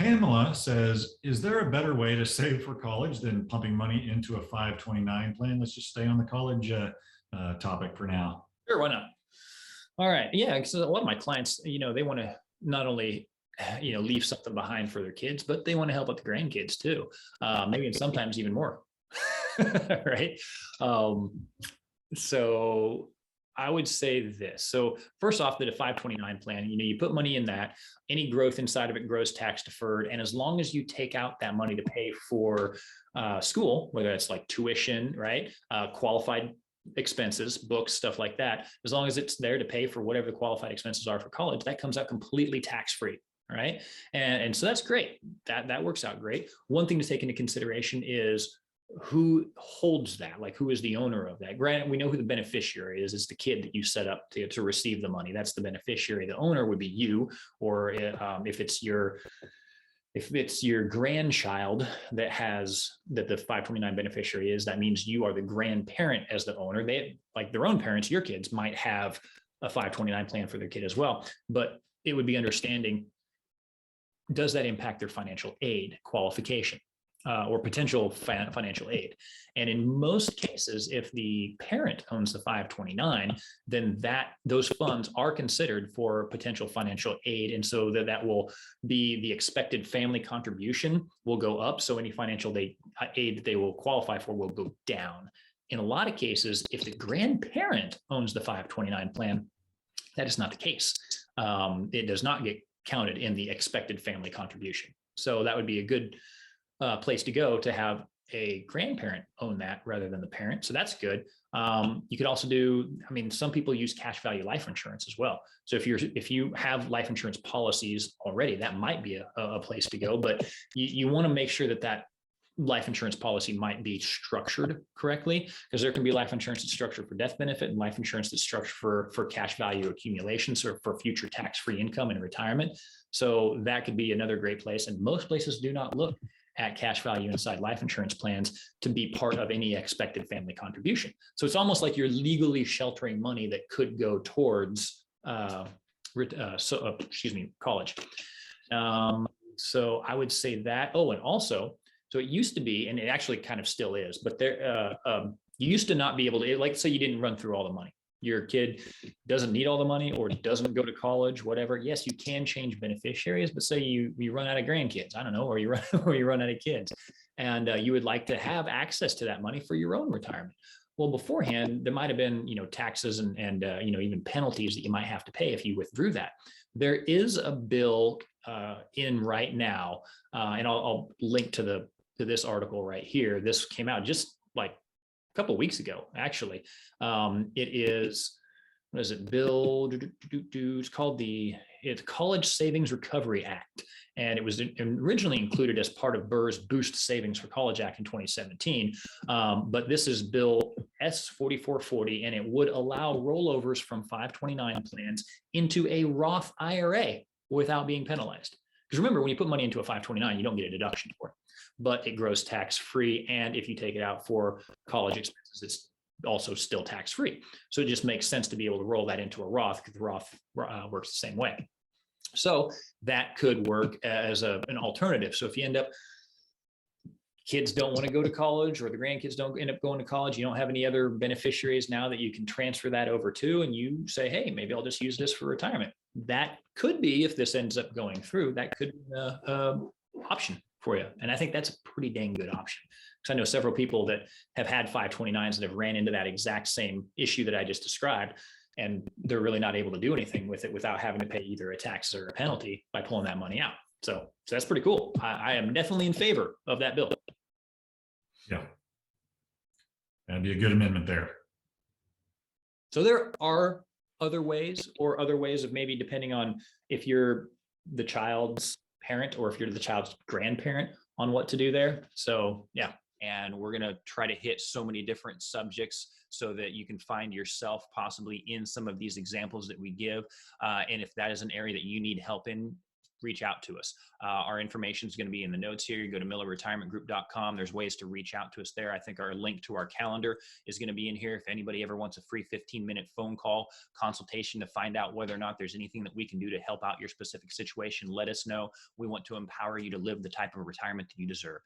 Pamela says, is there a better way to save for college than pumping money into a 529 plan? Let's just stay on the college topic for now. Sure, why not? All right. Yeah, because a lot of my clients, they want to not only leave something behind for their kids, but they want to help out the grandkids too. Maybe and sometimes even more. Right. So I would say this. So first off, the 529 plan, you put money in that, any growth inside of it grows tax deferred. And as long as you take out that money to pay for school, whether it's like tuition, right? Qualified expenses, books, stuff like that, as long as it's there to pay for whatever the qualified expenses are for college, that comes out completely tax-free. Right. And so that's great. That works out great. One thing to take into consideration is who holds that, like who is the owner of that. Granted, we know who the beneficiary is. It's the kid that you set up to receive the money. That's the beneficiary. The owner would be you, or if it's your grandchild that the 529 beneficiary is, that means you are the grandparent as the owner. They, like their own parents, your kids might have a 529 plan for their kid as well, but it would be understanding, does that impact their financial aid qualification? Or potential financial aid. And in most cases, if the parent owns the 529, then those funds are considered for potential financial aid. And so that will be the expected family contribution will go up. So any financial aid that they will qualify for will go down. In a lot of cases, if the grandparent owns the 529 plan, that is not the case. It does not get counted in the expected family contribution. So that would be a good place to go to have a grandparent own that rather than the parent. So that's good. You could also some people use cash value life insurance as well. So if you have life insurance policies already, that might be a place to go, but you want to make sure that life insurance policy might be structured correctly, because there can be life insurance that's structured for death benefit and life insurance that's structured for cash value accumulation, so for future tax-free income and retirement. So that could be another great place. And most places do not look at cash value inside life insurance plans to be part of any expected family contribution. So it's almost like you're legally sheltering money that could go towards college. So I would say that. Oh, and also, so it used to be, and it actually kind of still is, but you used to not be able to, like, say you didn't run through all the money. Your kid doesn't need all the money or doesn't go to college, whatever. Yes, you can change beneficiaries, but say you run out of grandkids, I don't know, or you run out of kids, and you would like to have access to that money for your own retirement. Well, beforehand, there might have been, taxes and even penalties that you might have to pay if you withdrew that. There is a bill in right now, and I'll link to this article right here. This came out just like couple of weeks ago, actually. It is, what is it, bill? It's called the College Savings Recovery Act. And it was originally included as part of Burr's Boost Savings for College Act in 2017. But this is Bill S-4440, and it would allow rollovers from 529 plans into a Roth IRA without being penalized. Because remember, when you put money into a 529, you don't get a deduction for it, but it grows tax-free. And if you take it out for college expenses, it's also still tax-free. So it just makes sense to be able to roll that into a Roth, because the Roth works the same way. So that could work as an alternative. So if you end up, kids don't want to go to college, or the grandkids don't end up going to college, you don't have any other beneficiaries now that you can transfer that over to, and you say, hey, maybe I'll just use this for retirement. That could be, if this ends up going through, that could be an option for you. And I think that's a pretty dang good option, because I know several people that have had 529s that have ran into that exact same issue that I just described, and they're really not able to do anything with it without having to pay either a tax or a penalty by pulling that money out. So that's pretty cool. I am definitely in favor of that bill. Yeah, that'd be a good amendment there. So there are other ways of maybe, depending on if you're the child's parent or if you're the child's grandparent, on what to do there. So yeah. And we're going to try to hit so many different subjects so that you can find yourself possibly in some of these examples that we give. And if that is an area that you need help in, reach out to us. Our information is going to be in the notes here. You go to millerretirementgroup.com. There's ways to reach out to us there. I think our link to our calendar is going to be in here. If anybody ever wants a free 15-minute phone call consultation to find out whether or not there's anything that we can do to help out your specific situation, let us know. We want to empower you to live the type of retirement that you deserve.